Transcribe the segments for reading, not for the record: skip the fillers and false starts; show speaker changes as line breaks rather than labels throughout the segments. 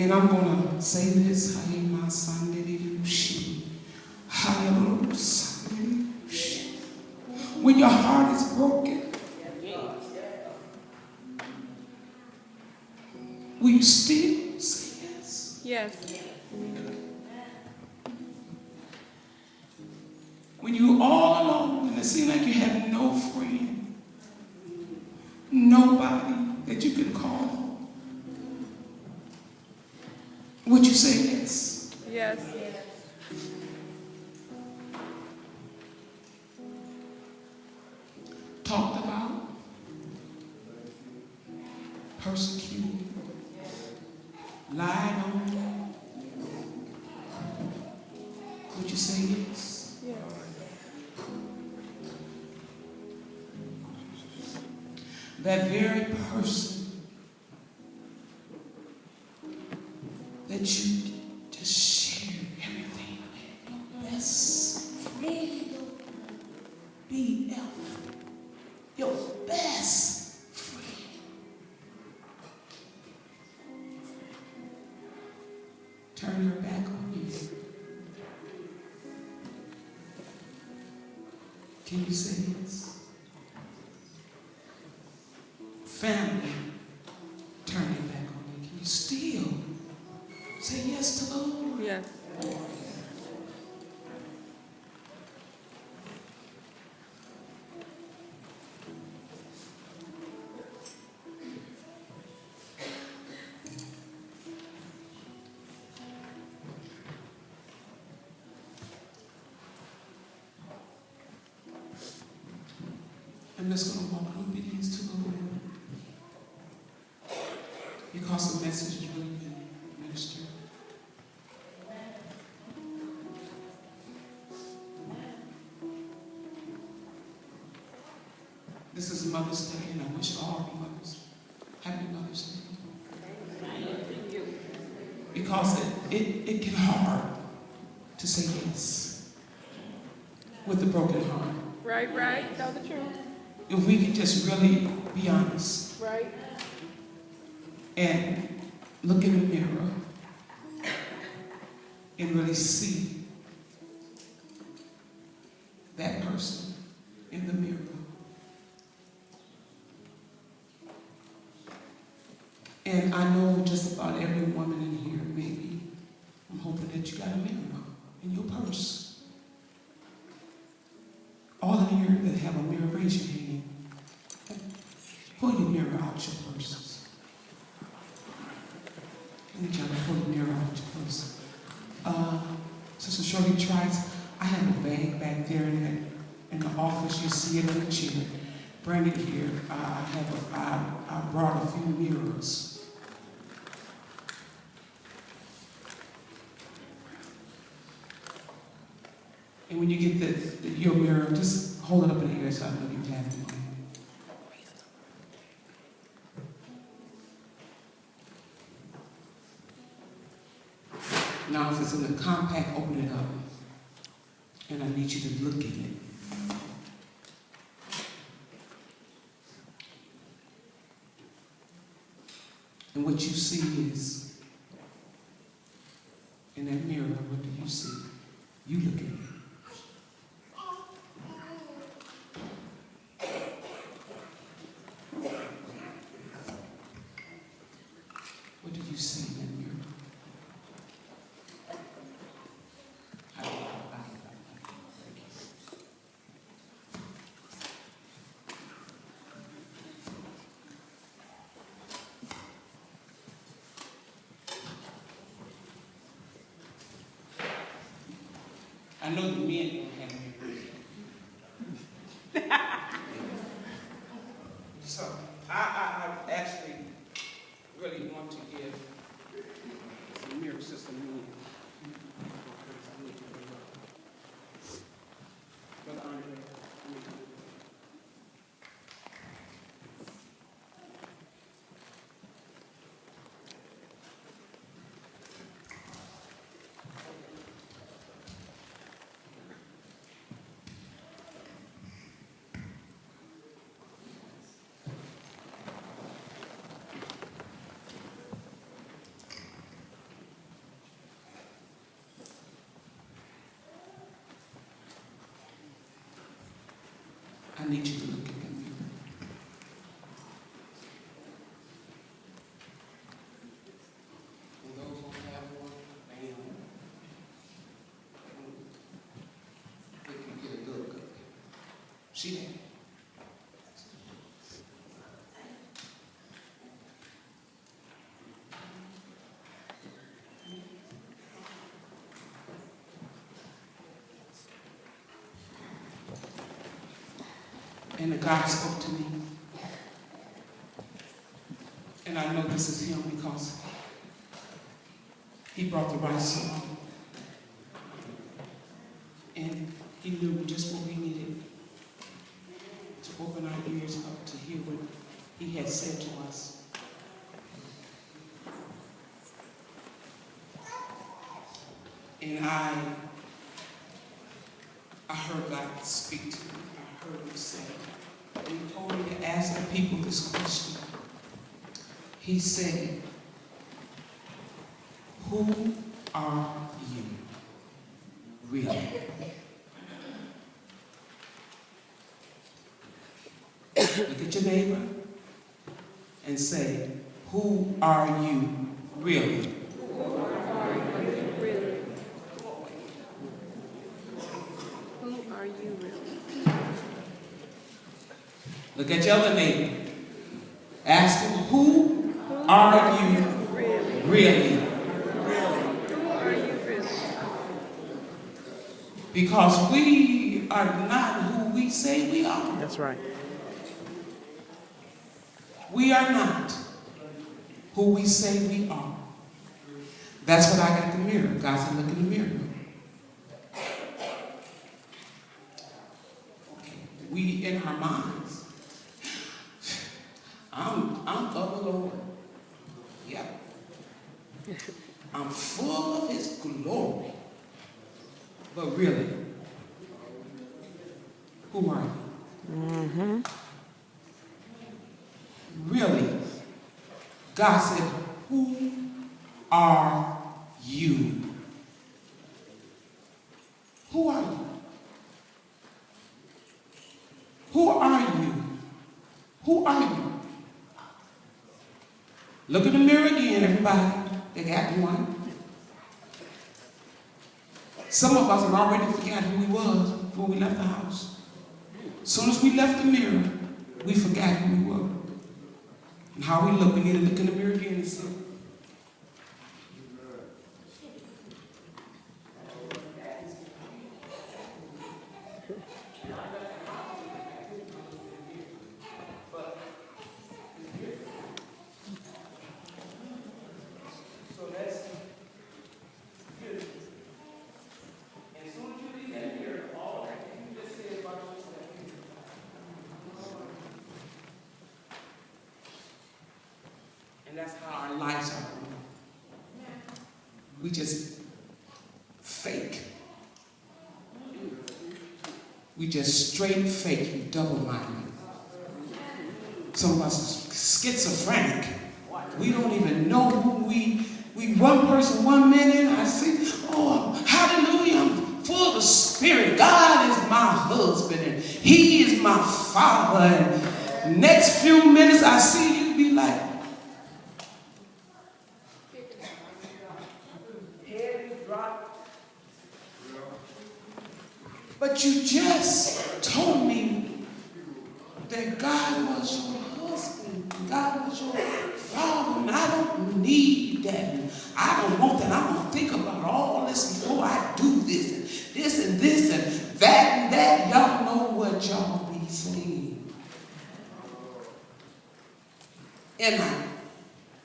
And I'm going to say this. When your heart is broken, will you still say yes?
Yes.
When you're all alone and it seems like you have no friend, nobody that you can call, would you say yes?
Yes.
Talked about, persecuted, lied on, would you say yes?
Yes.
That very person that you just share everything with, your best friend, BF, your best friend. Turn your back on you. Can you say yes? Family, turn your back on you. Can you still say yes to the Lord?
Yes.
I'm just going to walk in obedience to the Lord. Because the message has really been ministered. This is Mother's Day, and I wish all the mothers happy Mother's Day. Because it can hard to say yes with a broken heart.
Right. Tell the truth.
If we can just really be honest.
Right.
And look in the mirror and really see that person in the mirror. And I know just about every woman in here, maybe, I'm hoping that you got a mirror in your purse. All in here that have a mirror, raise your hand. Pull your mirror out your purses. I need y'all to pull the mirror out your purse. Sister Shorty tries. I have a bag back there in the office. You see it in the chair. Bring it here. I brought a few mirrors. And when you get your mirror, just hold it up in the air so I know you have it. Now, if it's in a compact, open it up. And I need you to look in it. And what you see is, in that mirror, what do you see? You look at it. What do you see in that mirror? I know the men don't have mirrors. So I actually really want to give some mirrors to some men. Brother Andre, She did. And the God spoke to me. And I know this is him because he brought the right song. And he knew just what we needed to open our ears up to hear what he had said to us. And I heard God speak to me. I heard him say, and he told me to ask the people this question. He said, who are you really? Look at your neighbor and say, who are you really?
Who are you really? Who are you really?
Look at your other neighbor. Ask him, who are you really?
Who are you really?
Because we are not who we say we are.
That's right.
We are not who we say we are. That's what I got in the mirror. God said, look in the mirror. Okay. We in our minds. I'm of the Lord. Yeah. I'm full of his glory. But really, who are you?
Mm-hmm.
Really, God said, who are you? Who are you? Who are you? Who are you? Look in the mirror again, everybody. They got one. Some of us have already forgotten who we was before we left the house. As soon as we left the mirror, we forgot who we were. And how we look, we need to look in the mirror again and see. And that's how our lives are. We just fake. We just straight fake. We double-minded. Some of us are schizophrenic. We don't even know who we one person 1 minute, I see, oh, hallelujah, I'm full of the Spirit. God is my husband and he is my father. And next few minutes I see you be like, but you just told me that God was your husband, God was your father, and I don't need that. I don't want that. I'm going to think about all this before I do this and this and this and that and that. Y'all know what y'all be saying. And I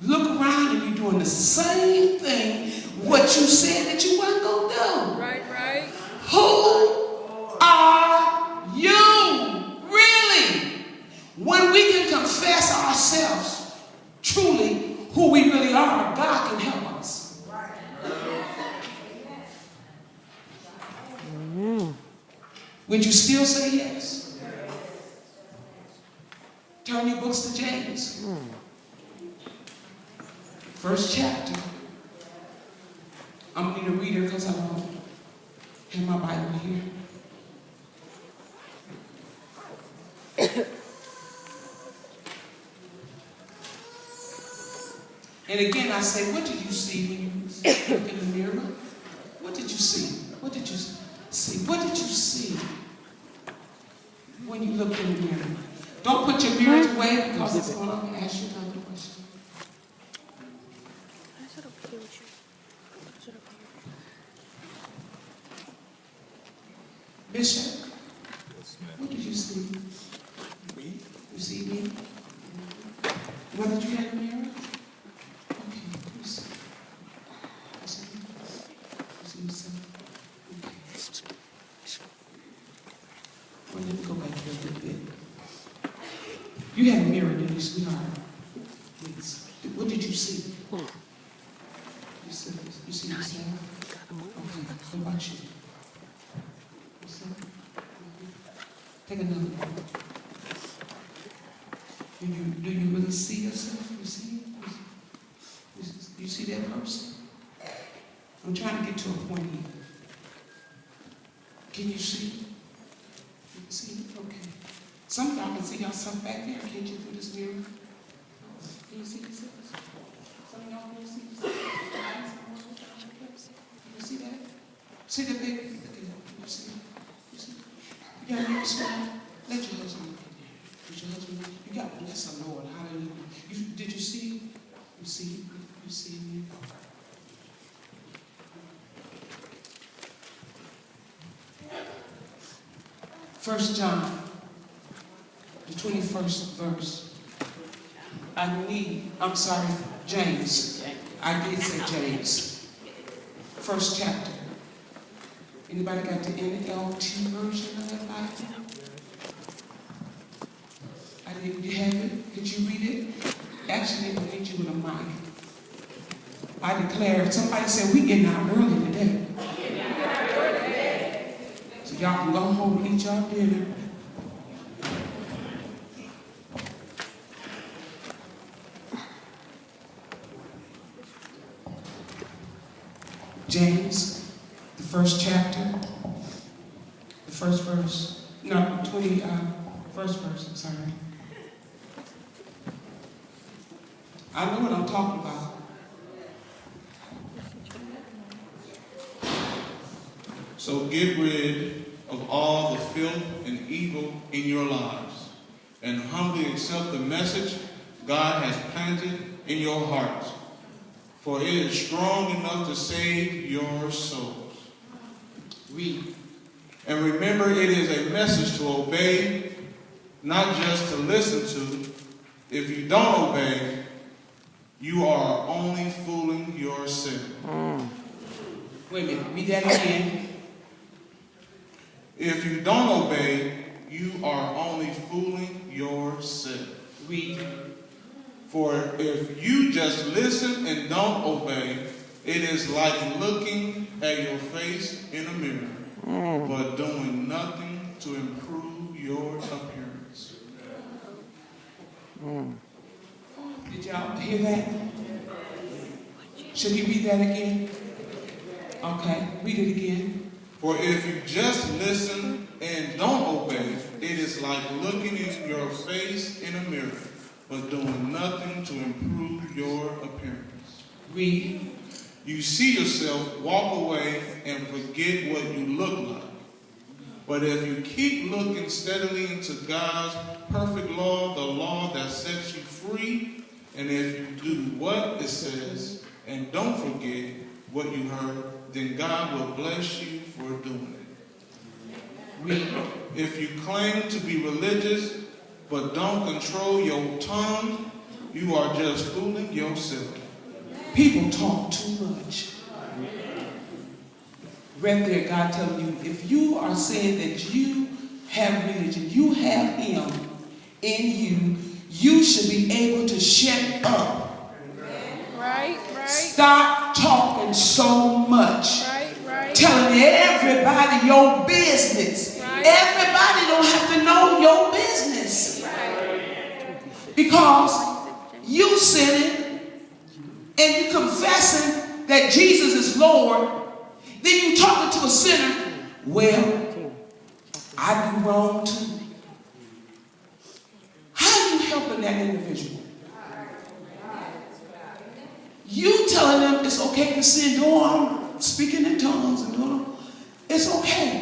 look around and you're doing the same thing what you said that you weren't going to do.
Right, right.
Who are you really? When we can confess ourselves truly who we really are, God can help us. Would you still say yes? Turn your books to James. First chapter. I'm going to read it because I don't have my Bible here. And again, I say, what did you see when you look in the mirror? What did you see? What did you see? What did you see? when you looked in the mirror? Don't put your mirrors away because it's going to ask you another question. Bishop, what did you see? Me? You see me? What did you have in the mirror? Okay, you see. You see me? You see yourself? Okay. Well, let me go back here a little bit. You had a mirror, didn't you, sweetheart? Please. What did you see? You see yourself? Okay, what about you? Take another one. Do you really see yourself? You see it? You see that person? I'm trying to get to a point here. Can you see? You can see it? Okay. Some of y'all can see yourself back there, can't you, through this mirror? Can you see yourself? Some of y'all can see yourself. You see that? See the big? Look at that. You see it? You see it? You got your smile? Let your husband look at you. Let your husband look. You got to bless the Lord. Hallelujah. Did you see it? You see it? You see it? 1 John, the 21st verse. James. I did say James. First chapter. Anybody got the NLT version of that Bible? You have it? Did you read it? Actually, they need you with a mic. I declare, somebody said, we getting out early today. So y'all can go home and eat y'all dinner. James, the first chapter, the first verse, no, 21st verse, I'm sorry. I know what I'm talking about.
So get rid of all the filth and evil in your lives, and humbly accept the message God has planted in your hearts, for it is strong enough to save your souls.
Read.
And remember, it is a message to obey, not just to listen to. If you don't obey, you are only fooling yourself.
Wait a minute, read that again.
If you don't obey, you are only fooling yourself.
Read.
For if you just listen and don't obey, it is like looking at your face in a mirror, but doing nothing to improve your appearance.
Did y'all hear that? Should he read that again? Okay, read it again.
For if you just listen and don't obey, it is like looking in your face in a mirror, but doing nothing to improve your appearance.
Read.
You see yourself walk away and forget what you look like. But if you keep looking steadily into God's perfect law, the law that sets you free, and if you do what it says and don't forget what you heard, then God will bless you for doing it.
Read.
If you claim to be religious but don't control your tongue, you are just fooling yourself.
People talk too much. Right there, God telling you, if you are saying that you have religion, you have Him in you, you should be able to shut up.
Right.
Stop talking so much.
Right.
Telling everybody your business.
Right.
Everybody don't have to know your business.
Right.
Because you sinning and you confessing that Jesus is Lord, then you talking to a sinner, well, I do wrong too. How are you helping that individual? You telling them it's okay to sin, I'm speaking in tongues and doing, it's okay.